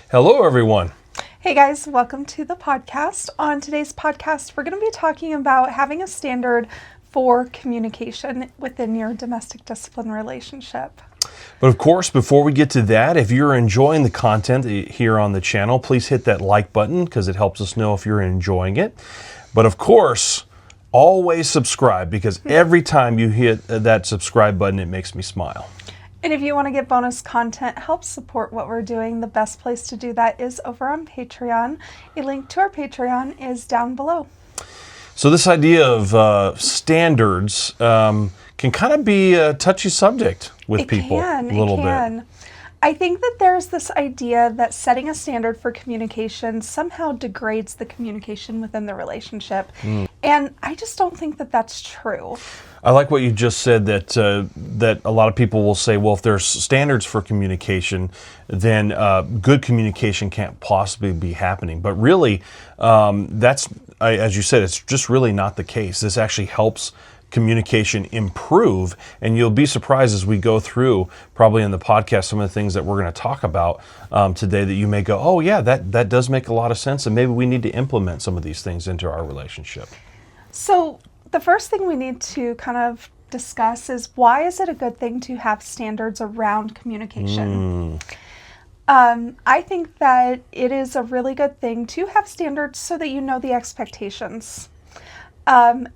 Hello, everyone. Hey guys, welcome to the podcast. On today's podcast, we're going to be talking about having a standard for communication within your domestic discipline relationship. But of course, before we get to that, if you're enjoying the content here on the channel, please hit that like button because it helps us know if you're enjoying it. But of course, always subscribe because every time you hit that subscribe button, it makes me smile. And if you want to get bonus content, help support what we're doing, the best place to do that is over on Patreon. A link to our Patreon is down below. So this idea of standards can kind of be a touchy subject with people a little bit. I think that there's this idea that setting a standard for communication somehow degrades the communication within the relationship. And I just don't think that that's true. I like what you just said, that a lot of people will say, well, if there's standards for communication, then good communication can't possibly be happening. But really, as you said, it's just really not the case. This actually helps communication improve, and you'll be surprised as we go through probably in the podcast some of the things that we're going to talk about today that you may go, oh yeah, that does make a lot of sense, and maybe we need to implement some of these things into our relationship. So the first thing we need to kind of discuss is, why is it a good thing to have standards around communication? I think that it is a really good thing to have standards so that you know the expectations.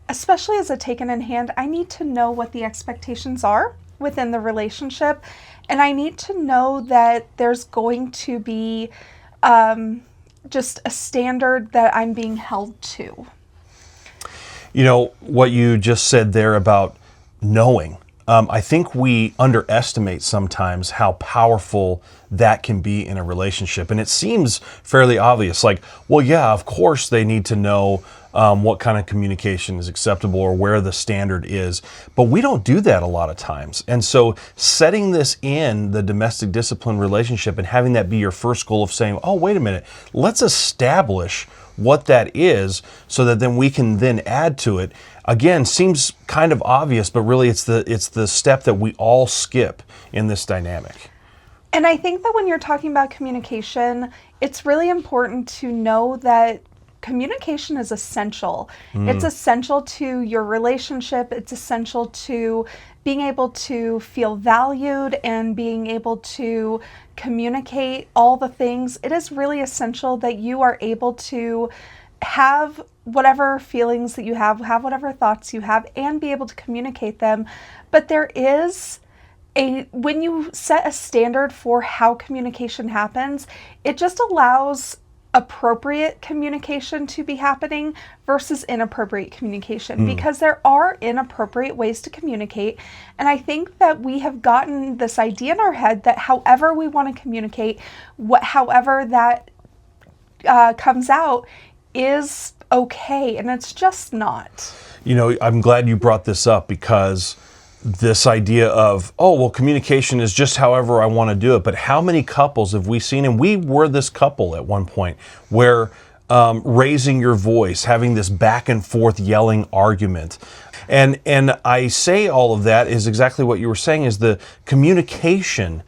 Especially as a taken in hand, I need to know what the expectations are within the relationship, and I need to know that there's going to be just a standard that I'm being held to. You know, what you just said there about knowing, I think we underestimate sometimes how powerful that can be in a relationship. And it seems fairly obvious, like, well, yeah, of course they need to know what kind of communication is acceptable or where the standard is. But we don't do that a lot of times. And so setting this in the domestic discipline relationship and having that be your first goal of saying, oh, wait a minute, let's establish what that is so that then we can then add to it, again, seems kind of obvious, but really it's the step that we all skip in this dynamic. And I think that when you're talking about communication, it's really important to know that communication is essential. It's essential to your relationship. It's essential to being able to feel valued and being able to communicate all the things. It is really essential that you are able to have whatever feelings that you have whatever thoughts you have, and be able to communicate them. But there is when you set a standard for how communication happens, it just allows appropriate communication to be happening versus inappropriate communication, because there are inappropriate ways to communicate. And I think that we have gotten this idea in our head that however we want to communicate, however that comes out is okay, and it's just not. You know, I'm glad you brought this up, because this idea of, oh, well, communication is just however I want to do it. But how many couples have we seen, and we were this couple at one point, where raising your voice, having this back and forth yelling argument. And I say all of that is exactly what you were saying, is the communication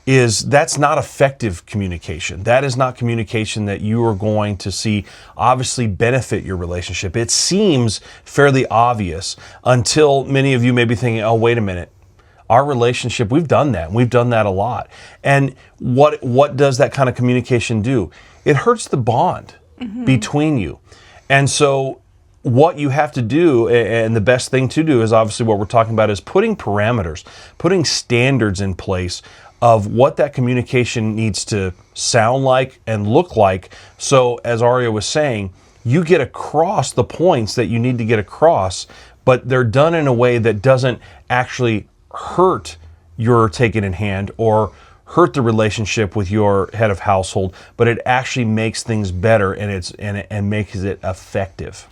that's not effective communication. That is not communication that you are going to see obviously benefit your relationship. It seems fairly obvious until many of you may be thinking, oh, wait a minute. Our relationship, we've done that. We've done that a lot. And what does that kind of communication do? It hurts the bond between you. And so what you have to do, and the best thing to do, is obviously what we're talking about, is putting parameters, putting standards in place of what that communication needs to sound like and look like. So as Aria was saying, you get across the points that you need to get across, but they're done in a way that doesn't actually hurt your taken in hand or hurt the relationship with your head of household, but it actually makes things better, and makes it effective.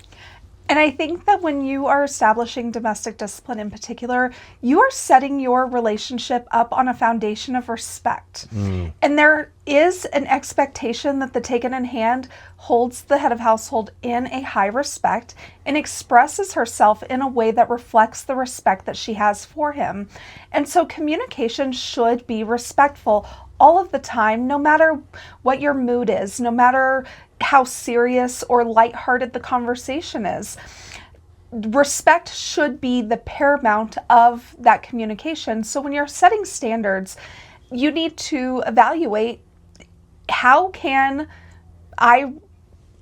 And I think that when you are establishing domestic discipline in particular, you are setting your relationship up on a foundation of respect. And there is an expectation that the taken in hand holds the head of household in a high respect and expresses herself in a way that reflects the respect that she has for him. And so communication should be respectful. all of the time, no matter what your mood is, no matter how serious or lighthearted the conversation is. Respect should be the paramount of that communication. So when you're setting standards, you need to evaluate, how can I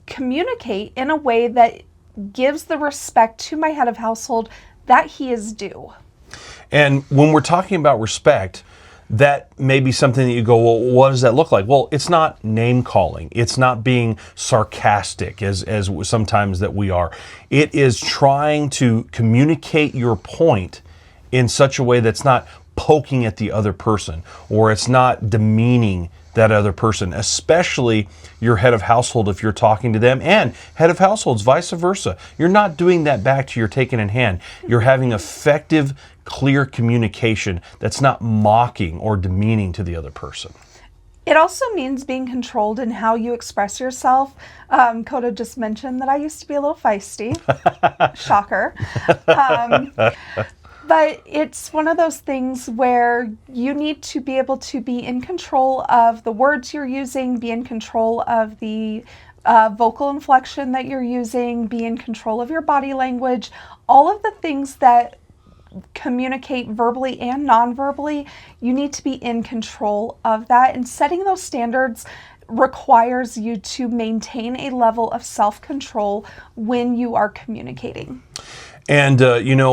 communicate in a way that gives the respect to my head of household that he is due. And when we're talking about respect, that may be something that you go, well, what does that look like? Well, it's not name calling. It's not being sarcastic as sometimes that we are. It is trying to communicate your point in such a way that's not poking at the other person, or it's not demeaning that other person, especially your head of household if you're talking to them, and head of households, vice versa. You're not doing that back to your taken in hand. You're having effective, clear communication that's not mocking or demeaning to the other person. It also means being controlled in how you express yourself. Coda just mentioned that I used to be a little feisty. Shocker. But it's one of those things where you need to be able to be in control of the words you're using, be in control of the vocal inflection that you're using, be in control of your body language, all of the things that communicate verbally and non-verbally. You need to be in control of that, and setting those standards requires you to maintain a level of self-control when you are communicating. And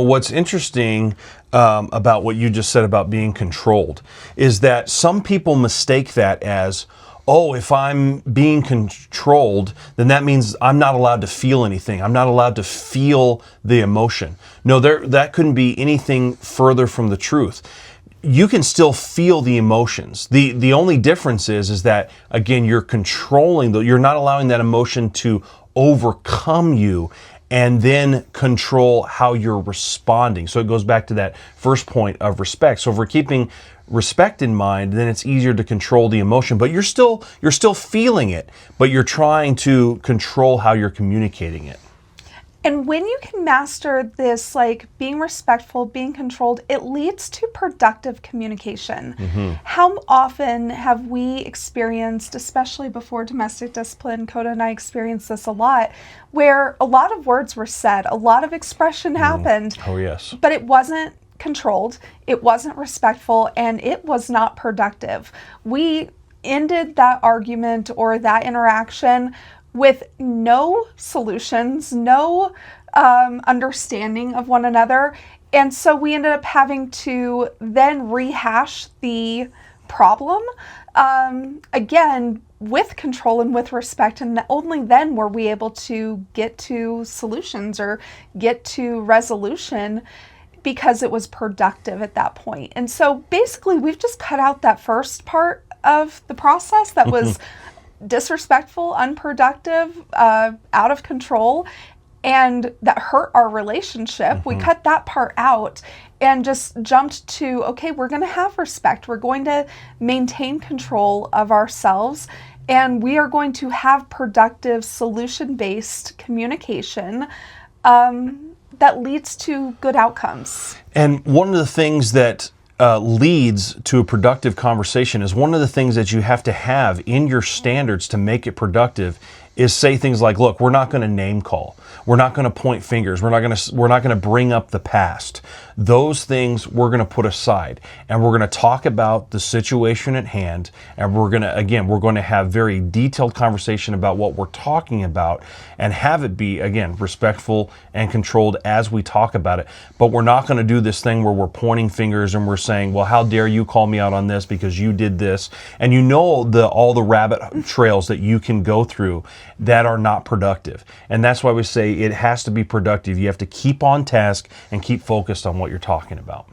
what's interesting about what you just said about being controlled is that some people mistake that as, oh, if I'm being controlled, then that means I'm not allowed to feel anything. I'm not allowed to feel the emotion. No, that couldn't be anything further from the truth. You can still feel the emotions. The only difference is that, again, you're controlling, you're not allowing that emotion to overcome you and then control how you're responding. So it goes back to that first point of respect. So if we're keeping respect in mind, then it's easier to control the emotion, but you're still feeling it, but you're trying to control how you're communicating it. And when you can master this, like being respectful, being controlled, it leads to productive communication. Mm-hmm. How often have we experienced, especially before domestic discipline, Coda and I experienced this a lot, where a lot of words were said, a lot of expression happened. Oh, yes. But it wasn't controlled, it wasn't respectful, and it was not productive. We ended that argument or that interaction with no solutions, no understanding of one another. And so we ended up having to then rehash the problem, again, with control and with respect. And only then were we able to get to solutions or get to resolution, because it was productive at that point. And so basically we've just cut out that first part of the process that was disrespectful, unproductive, out of control, and that hurt our relationship. Mm-hmm. We cut that part out and just jumped to, okay, we're going to have respect. We're going to maintain control of ourselves, and we are going to have productive, solution-based communication that leads to good outcomes. And one of the things that leads to a productive conversation is one of the things that you have to have in your standards to make it productive is say things like, look, we're not going to name call. We're not going to point fingers. We're not going to bring up the past. Those things we're going to put aside, and we're going to talk about the situation at hand, and we're going to have very detailed conversation about what we're talking about, and have it be, again, respectful and controlled as we talk about it. But we're not going to do this thing where we're pointing fingers and we're saying, well, how dare you call me out on this because you did this, and all the rabbit trails that you can go through that are not productive. And that's why we say it has to be productive. You have to keep on task and keep focused on what you're talking about.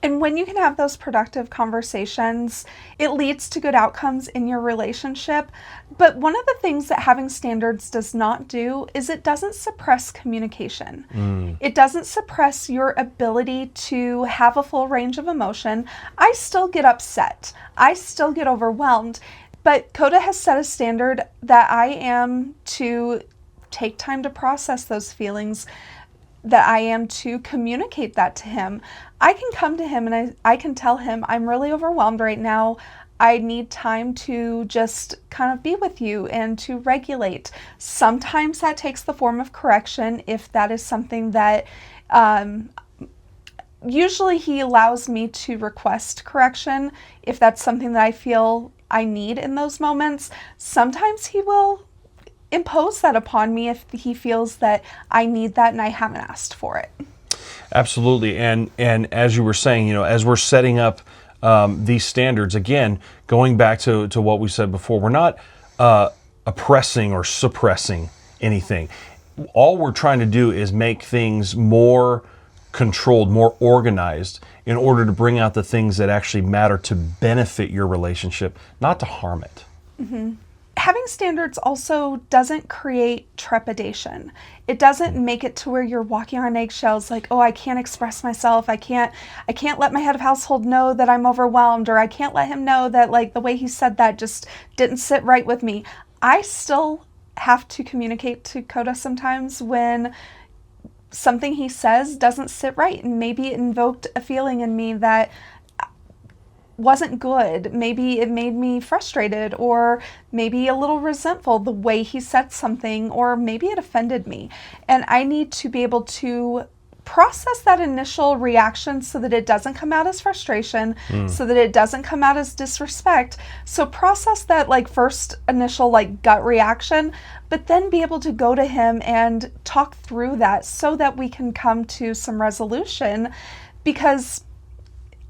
And when you can have those productive conversations, it leads to good outcomes in your relationship. But one of the things that having standards does not do is it doesn't suppress communication. It doesn't suppress your ability to have a full range of emotion. I still get upset. I still get overwhelmed. But Coda has set a standard that I am to take time to process those feelings, that I am to communicate that to him. I can come to him and I can tell him, I'm really overwhelmed right now. I need time to just kind of be with you and to regulate. Sometimes that takes the form of correction if that is something that usually he allows me to request correction if that's something that I feel I need in those moments. Sometimes he will impose that upon me if he feels that I need that and I haven't asked for it. Absolutely. And as you were saying, as we're setting up these standards, again, going back to what we said before, we're not oppressing or suppressing anything. All we're trying to do is make things more controlled, more organized in order to bring out the things that actually matter to benefit your relationship, not to harm it. Mm-hmm. Having standards also doesn't create trepidation. It doesn't make it to where you're walking on eggshells like, oh, I can't express myself. I can't let my head of household know that I'm overwhelmed, or I can't let him know that like the way he said that just didn't sit right with me. I still have to communicate to Coda sometimes when something he says doesn't sit right, and maybe it invoked a feeling in me that wasn't good. Maybe it made me frustrated, or maybe a little resentful the way he said something, or maybe it offended me. And I need to be able to process that initial reaction so that it doesn't come out as frustration, so that it doesn't come out as disrespect. So process that like first initial like gut reaction, but then be able to go to him and talk through that so that we can come to some resolution, because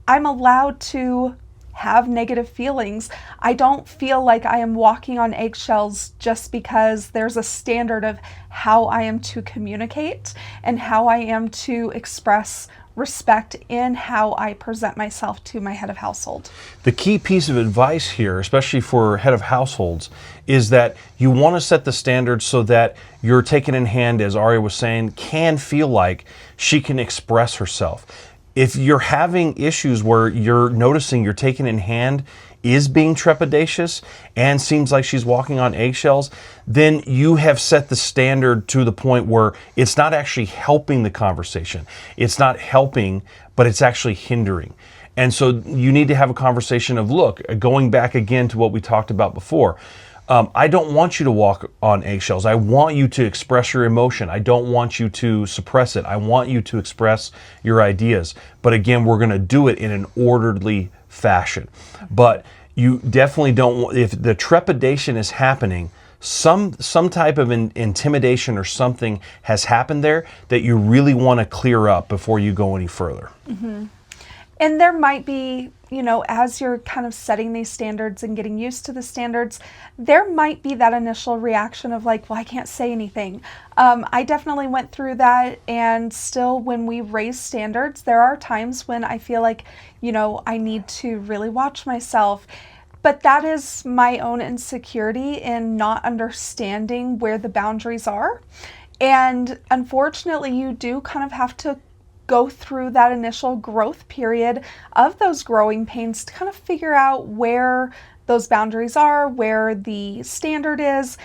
I'm allowed to have negative feelings. I don't feel like I am walking on eggshells just because there's a standard of how I am to communicate and how I am to express respect in how I present myself to my head of household. The key piece of advice here, especially for head of households, is that you want to set the standards so that your taken in hand, as Aria was saying, can feel like she can express herself. If you're having issues where you're noticing your taken in hand is being trepidatious and seems like she's walking on eggshells, then you have set the standard to the point where it's not actually helping the conversation. It's not helping, but it's actually hindering. And so you need to have a conversation of, look, going back again to what we talked about before, I don't want you to walk on eggshells. I want you to express your emotion. I don't want you to suppress it. I want you to express your ideas. But again, we're going to do it in an orderly fashion. But you definitely don't want, if the trepidation is happening, some type of intimidation or something has happened there that you really want to clear up before you go any further. Mm-hmm. And there might be, as you're kind of setting these standards and getting used to the standards, there might be that initial reaction of like, well, I can't say anything. I definitely went through that, and still when we raise standards, there are times when I feel like, I need to really watch myself. But that is my own insecurity in not understanding where the boundaries are. And unfortunately, you do kind of have to go through that initial growth period of those growing pains to kind of figure out where those boundaries are, where the standard is.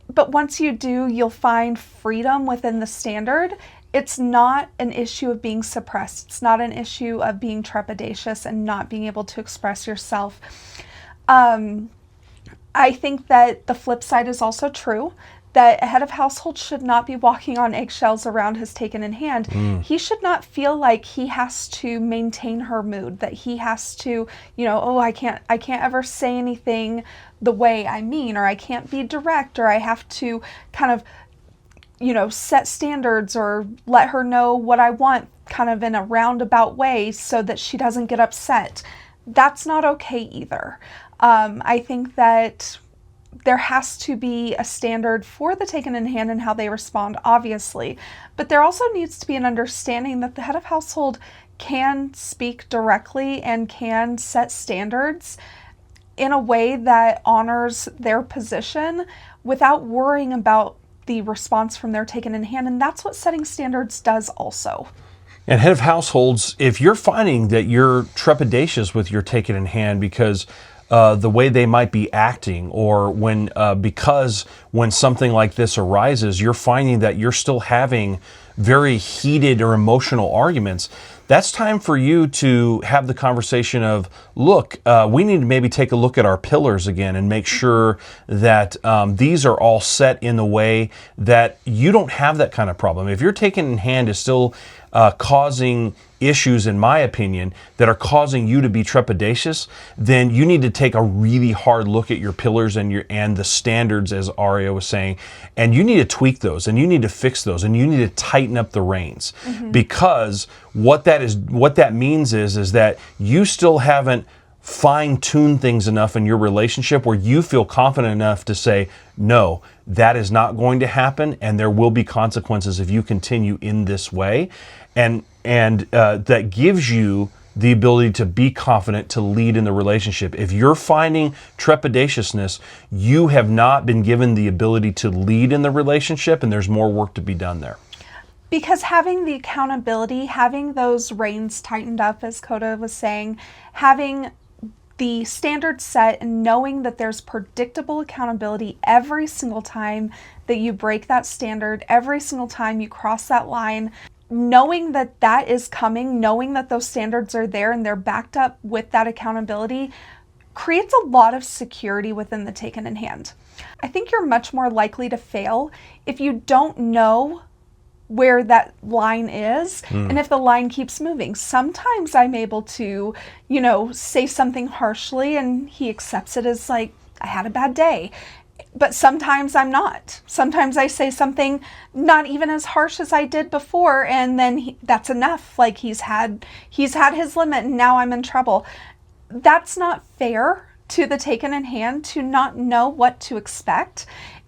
But once you do, you'll find freedom within the standard. It's not an issue of being suppressed. It's not an issue of being trepidatious and not being able to express yourself. I think that the flip side is also true, that a head of household should not be walking on eggshells around his taken in hand. He should not feel like he has to maintain her mood, that he has to, I can't ever say anything the way I mean, or I can't be direct, or I have to kind of, set standards or let her know what I want kind of in a roundabout way so that she doesn't get upset. That's not okay either. I think that there has to be a standard for the taken in hand and how they respond, obviously. But there also needs to be an understanding that the head of household can speak directly and can set standards in a way that honors their position without worrying about the response from their taken in hand. And that's what setting standards does also. And head of households, if you're finding that you're trepidatious with your taken in hand because the way they might be acting, or because when something like this arises, you're finding that you're still having very heated or emotional arguments, that's time for you to have the conversation of, look, we need to maybe take a look at our pillars again and make sure that these are all set in the way that you don't have that kind of problem. If your taken in hand is still causing issues, in my opinion, that are causing you to be trepidatious, then you need to take a really hard look at your pillars and the standards, as Aria was saying, and you need to tweak those, and you need to fix those, and you need to tighten up the reins, because what that means is that you still haven't fine-tune things enough in your relationship where you feel confident enough to say, no, that is not going to happen, and there will be consequences if you continue in this way. And that gives you the ability to be confident to lead in the relationship. If you're finding trepidatiousness, you have not been given the ability to lead in the relationship, and there's more work to be done there. Because having the accountability, having those reins tightened up, as Coda was saying, having the standards set and knowing that there's predictable accountability every single time that you break that standard, every single time you cross that line, knowing that that is coming, knowing that those standards are there and they're backed up with that accountability, creates a lot of security within the taken in hand. I think you're much more likely to fail if you don't know where that line is and if the line keeps moving. Sometimes I'm able to, say something harshly and he accepts it as like, I had a bad day. But sometimes I'm not. Sometimes I say something not even as harsh as I did before, and then that's enough. Like he's had his limit and now I'm in trouble. That's not fair to the taken in hand to not know what to expect.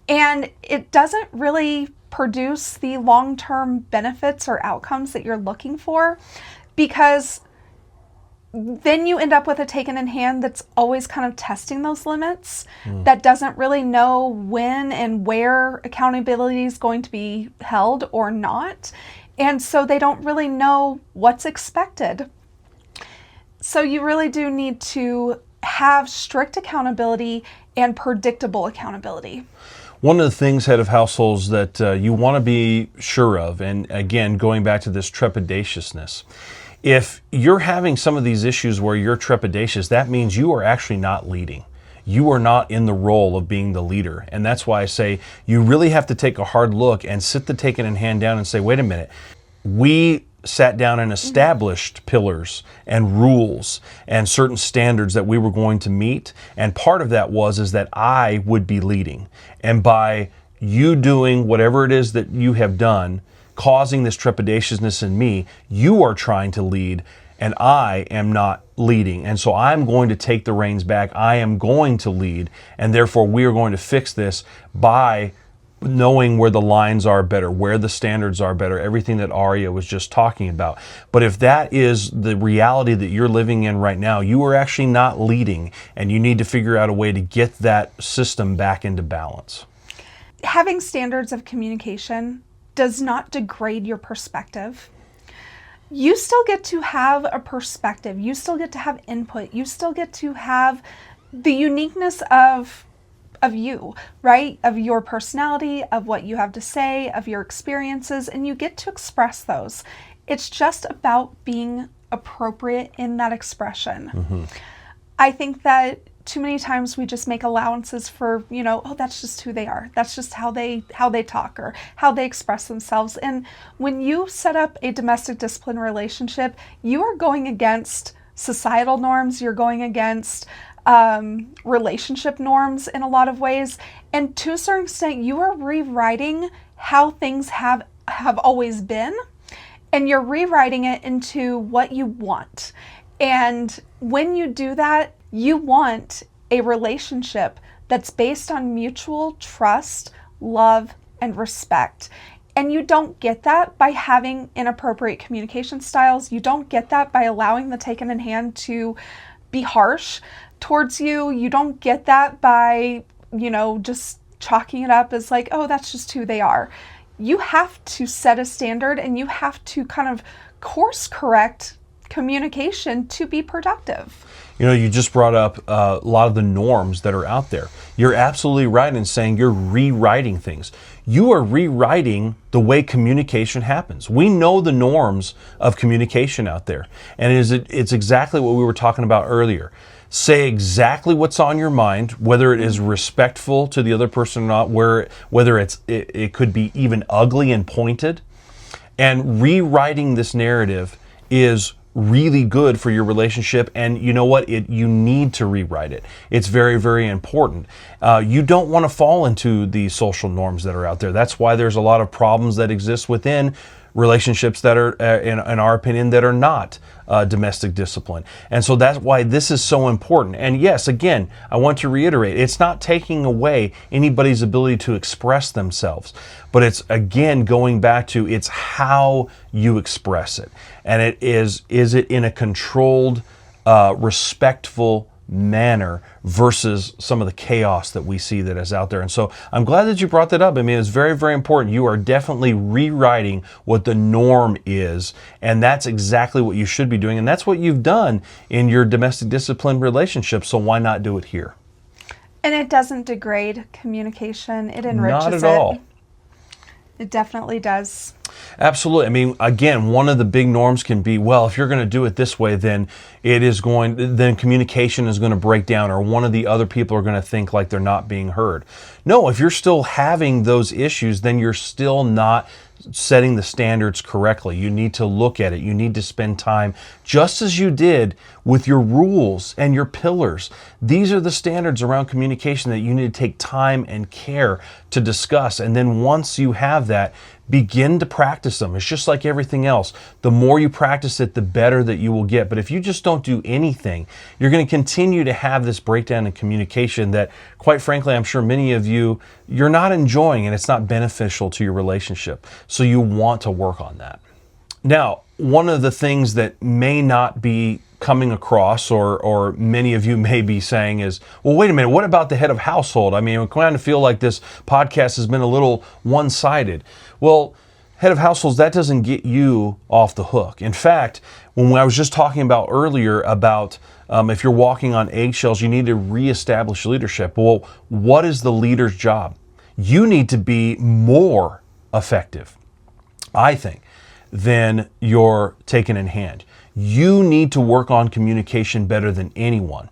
And it doesn't really produce the long-term benefits or outcomes that you're looking for, because then you end up with a taken in hand that's always kind of testing those limits, that doesn't really know when and where accountability is going to be held or not. And so they don't really know what's expected. So you really do need to have strict accountability and predictable accountability. One of the things, head of households, that you want to be sure of, and again, going back to this trepidatiousness, if you're having some of these issues where you're trepidatious, that means you are actually not leading. You are not in the role of being the leader. And that's why I say you really have to take a hard look and sit the taken in hand down and say, wait a minute, we sat down and established pillars and rules and certain standards that we were going to meet. And part of that is that I would be leading. And by you doing whatever it is that you have done, causing this trepidatiousness in me, you are trying to lead and I am not leading. And so I'm going to take the reins back. I am going to lead. And therefore we are going to fix this by knowing where the lines are better, where the standards are better, everything that Aria was just talking about. But if that is the reality that you're living in right now, you are actually not leading, and you need to figure out a way to get that system back into balance. Having standards of communication does not degrade your perspective. You still get to have a perspective. You still get to have input. You still get to have the uniqueness of you, right? Of your personality, of what you have to say, of your experiences, and you get to express those. It's just about being appropriate in that expression. I think that too many times we just make allowances for, oh, that's just who they are. That's just how they talk or how they express themselves. And when you set up a domestic discipline relationship, you are going against societal norms. You're going against relationship norms in a lot of ways. And to a certain extent, you are rewriting how things have always been, and you're rewriting it into what you want. And when you do that, you want a relationship that's based on mutual trust, love, and respect. And you don't get that by having inappropriate communication styles. You don't get that by allowing the taken in hand to be harsh towards you. You don't get that by, just chalking it up as like, oh, that's just who they are. You have to set a standard, and you have to kind of course correct communication to be productive. You know, you just brought up a lot of the norms that are out there. You're absolutely right in saying you're rewriting things. You are rewriting the way communication happens. We know the norms of communication out there, and it's exactly what we were talking about earlier. Say exactly what's on your mind, whether it is respectful to the other person or not, whether it could be even ugly and pointed. And rewriting this narrative is really good for your relationship, and you know what? You need to rewrite it. It's very, very important. You don't want to fall into the social norms that are out there. That's why there's a lot of problems that exist within relationships that are, in our opinion, that are not domestic discipline. And so that's why this is so important. And yes, again, I want to reiterate, it's not taking away anybody's ability to express themselves, but it's, again, going back to it's how you express it. And it is it in a controlled, respectful manner versus some of the chaos that we see that is out there. And so I'm glad that you brought that up. I mean, it's very, very important. You are definitely rewriting what the norm is, and that's exactly what you should be doing. And that's what you've done in your domestic discipline relationship. So why not do it here? And it doesn't degrade communication. It enriches it. Not at all. It definitely does. Absolutely. I mean, again, one of the big norms can be, well, if you're going to do it this way, then then communication is going to break down, or one of the other people are going to think like they're not being heard. No, if you're still having those issues, then you're still not setting the standards correctly. You need to look at it. You need to spend time, just as you did with your rules and your pillars. These are the standards around communication that you need to take time and care to discuss. And then once you have that, begin to practice them. It's just like everything else. The more you practice it, the better that you will get. But if you just don't do anything, you're going to continue to have this breakdown in communication that, quite frankly, I'm sure many of you're not enjoying, and it's not beneficial to your relationship. So you want to work on that. Now, one of the things that may not be coming across, or many of you may be saying is, well, wait a minute, what about the head of household? I mean, we kind of feel like this podcast has been a little one-sided. Well, head of households, that doesn't get you off the hook. In fact, when I was just talking about earlier about if you're walking on eggshells, you need to reestablish leadership. Well, what is the leader's job? You need to be more effective, I think, than you're taken in hand. You need to work on communication better than anyone.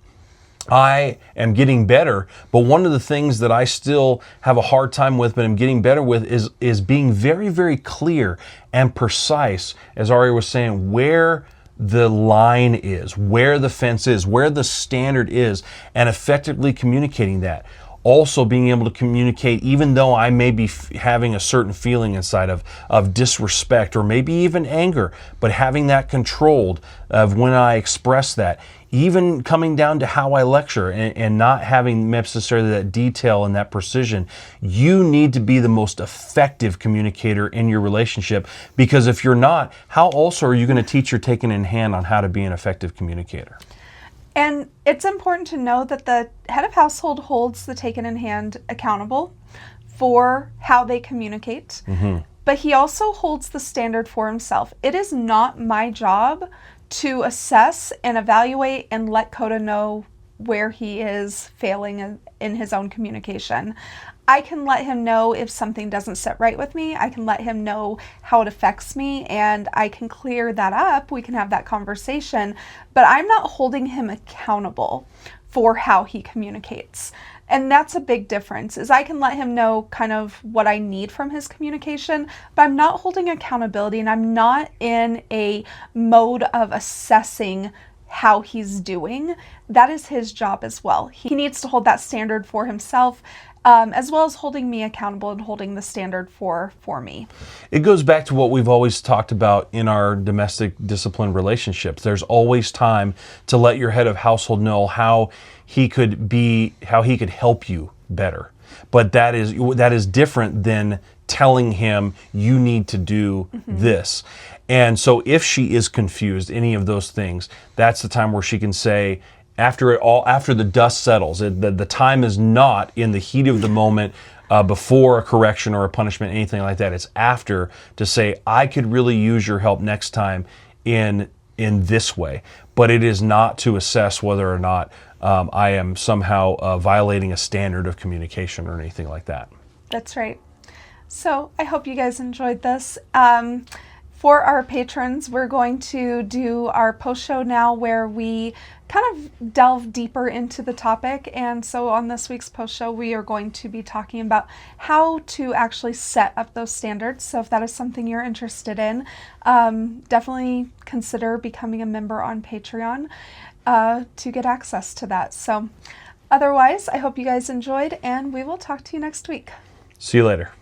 I am getting better, but one of the things that I still have a hard time with, but I'm getting better with, is being very, very clear and precise, as Ari was saying, where the line is, where the fence is, where the standard is, and effectively communicating that. Also being able to communicate, even though I may be having a certain feeling inside of disrespect or maybe even anger, but having that controlled of when I express that, even coming down to how I lecture and not having necessarily that detail and that precision. You need to be the most effective communicator in your relationship, because if you're not, how also are you going to teach your taken in hand on how to be an effective communicator? And it's important to know that the head of household holds the taken in hand accountable for how they communicate, but he also holds the standard for himself. It is not my job to assess and evaluate and let Coda know where he is failing in his own communication. I can let him know if something doesn't sit right with me. I can let him know how it affects me, and I can clear that up. We can have that conversation, but I'm not holding him accountable for how he communicates. And that's a big difference, is I can let him know kind of what I need from his communication, but I'm not holding accountability, and I'm not in a mode of assessing how he's doing. That is his job as well. He needs to hold that standard for himself, as well as holding me accountable and holding the standard for me. It goes back to what we've always talked about in our domestic discipline relationships. There's always time to let your head of household know how he could help you better. But that is different than telling him you need to do this. And so if she is confused, any of those things, that's the time where she can say, after the dust settles, the time is not in the heat of the moment before a correction or a punishment, anything like that. It's after, to say, I could really use your help next time in in this way, but it is not to assess whether or not I am somehow violating a standard of communication or anything like that. That's right. So I hope you guys enjoyed this. For our patrons, we're going to do our post show now where we kind of delve deeper into the topic. And so on this week's post show, we are going to be talking about how to actually set up those standards. So if that is something you're interested in, definitely consider becoming a member on Patreon to get access to that. So otherwise, I hope you guys enjoyed, and we will talk to you next week. See you later.